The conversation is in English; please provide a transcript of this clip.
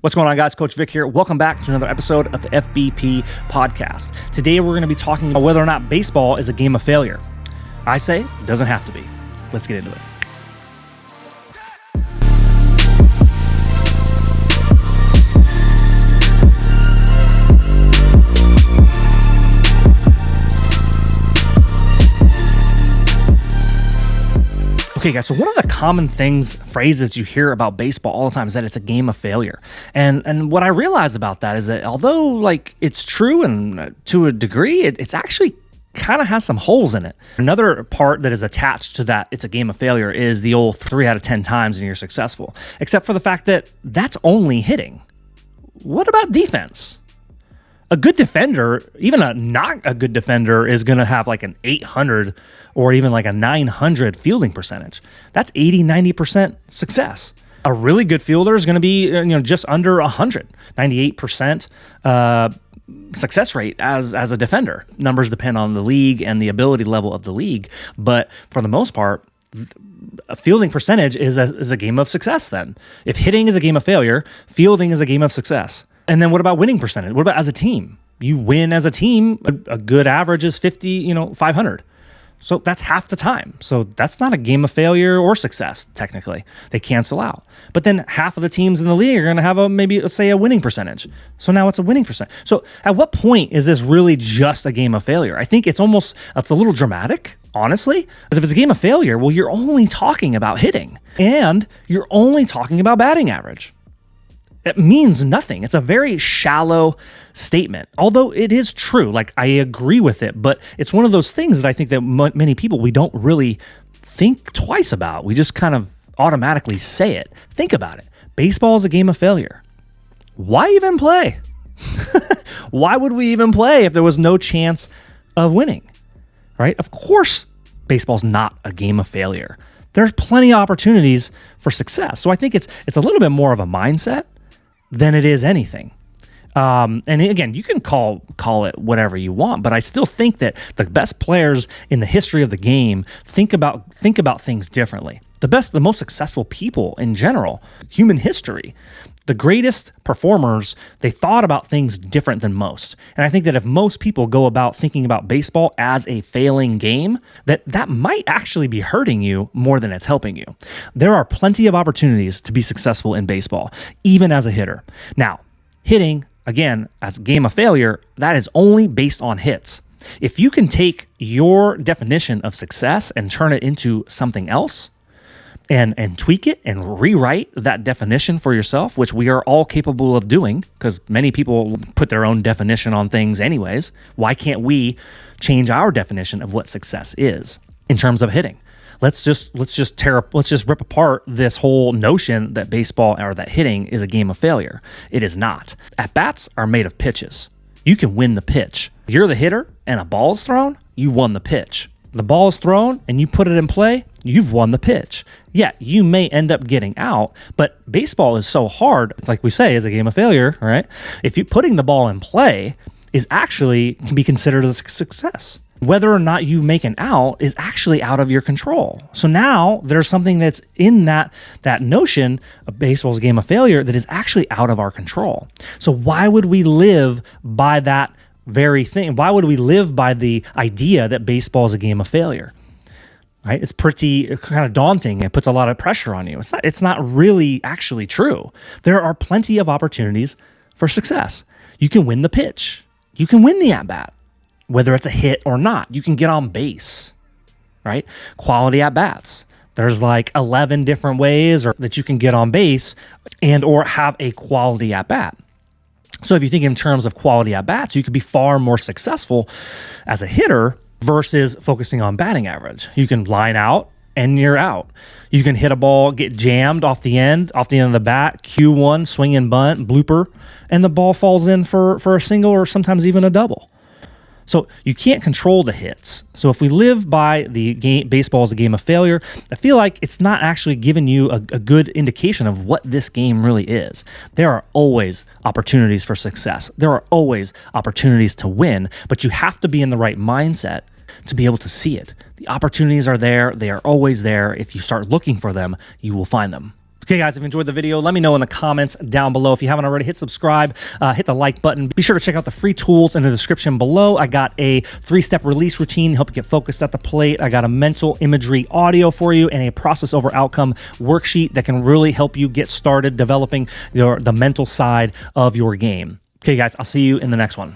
What's going on, guys? Coach Vic here. Welcome back to another episode of the FBP podcast. Today, we're going to be talking about whether or not baseball is a game of failure. I say it doesn't have to be. Let's get into it. Okay, guys, so one of the common phrases you hear about baseball all the time is that it's a game of failure. And what I realize about that is that although it's true and to a degree, it's actually kind of has some holes in it. Another part that is attached to that it's a game of failure is the old 3 out of 10 times and you're successful, except for the fact that that's only hitting. What about defense? A good defender, even a not a good defender, is going to have like an 800 or even like a 900 fielding percentage. That's 80-90% success. A really good fielder is going to be just under 100, 98% success rate as a defender. Numbers depend on the league and the ability level of the league, but for the most part, a fielding percentage is a game of success. Then, if hitting is a game of failure, fielding is a game of success. And then what about winning percentage? What about as a team? You win as a team, a good average is 500. So that's half the time. So that's not a game of failure or success, technically. They cancel out. But then half of the teams in the league are going to have let's say a winning percentage. So now it's a winning percent. So at what point is this really just a game of failure? I think it's a little dramatic, honestly. Because if it's a game of failure, well, you're only talking about hitting and you're only talking about batting average. It means nothing. It's a very shallow statement, although it is true. I agree with it, but it's one of those things that I think that many people, we don't really think twice about. We just kind of automatically say it. Think about it. Baseball is a game of failure. Why even play? Why would we even play if there was no chance of winning, right? Of course, baseball's not a game of failure. There's plenty of opportunities for success. So I think it's a little bit more of a mindset than it is anything. And again, you can call it whatever you want, but I still think that the best players in the history of the game think about things differently. The most successful people in general, human history, the greatest performers, they thought about things different than most. And I think that if most people go about thinking about baseball as a failing game, that might actually be hurting you more than it's helping you. There are plenty of opportunities to be successful in baseball, even as a hitter. Now, hitting, again, as a game of failure, that is only based on hits. If you can take your definition of success and turn it into something else, and tweak it and rewrite that definition for yourself, which we are all capable of doing because many people put their own definition on things anyways. Why can't we change our definition of what success is in terms of hitting? Let's just rip apart this whole notion that baseball or that hitting is a game of failure. It is not. At-bats are made of pitches. You can win the pitch. You're the hitter and a ball is thrown, you won the pitch. The ball is thrown and you put it in play, you've won the pitch. Yeah, you may end up getting out, but baseball is so hard, like we say, is a game of failure, all right? If you putting the ball in play can be considered a success. Whether or not you make an out is actually out of your control. So now there's something that's in that notion of baseball's a game of failure that is actually out of our control. So why would we live by that very thing? Why would we live by the idea that baseball is a game of failure? Right? It's pretty kind of daunting. It puts a lot of pressure on you. It's not really actually true. There are plenty of opportunities for success. You can win the pitch. You can win the at-bat, whether it's a hit or not. You can get on base, right? Quality at-bats. There's 11 different ways that you can get on base and or have a quality at-bat. So if you think in terms of quality at-bats, you could be far more successful as a hitter versus focusing on batting average. You can line out and you're out. You can hit a ball, get jammed off the end of the bat, Q1, swing and bunt, blooper, and the ball falls in for a single or sometimes even a double. So you can't control the hits. So if we live by the game, baseball is a game of failure, I feel like it's not actually giving you a good indication of what this game really is. There are always opportunities for success. There are always opportunities to win, but you have to be in the right mindset to be able to see it. The opportunities are there. They are always there. If you start looking for them, you will find them. Okay, guys, if you enjoyed the video, let me know in the comments down below. If you haven't already, hit subscribe, hit the like button. Be sure to check out the free tools in the description below. I got a 3-step release routine to help you get focused at the plate. I got a mental imagery audio for you and a process over outcome worksheet that can really help you get started developing the mental side of your game. Okay, guys, I'll see you in the next one.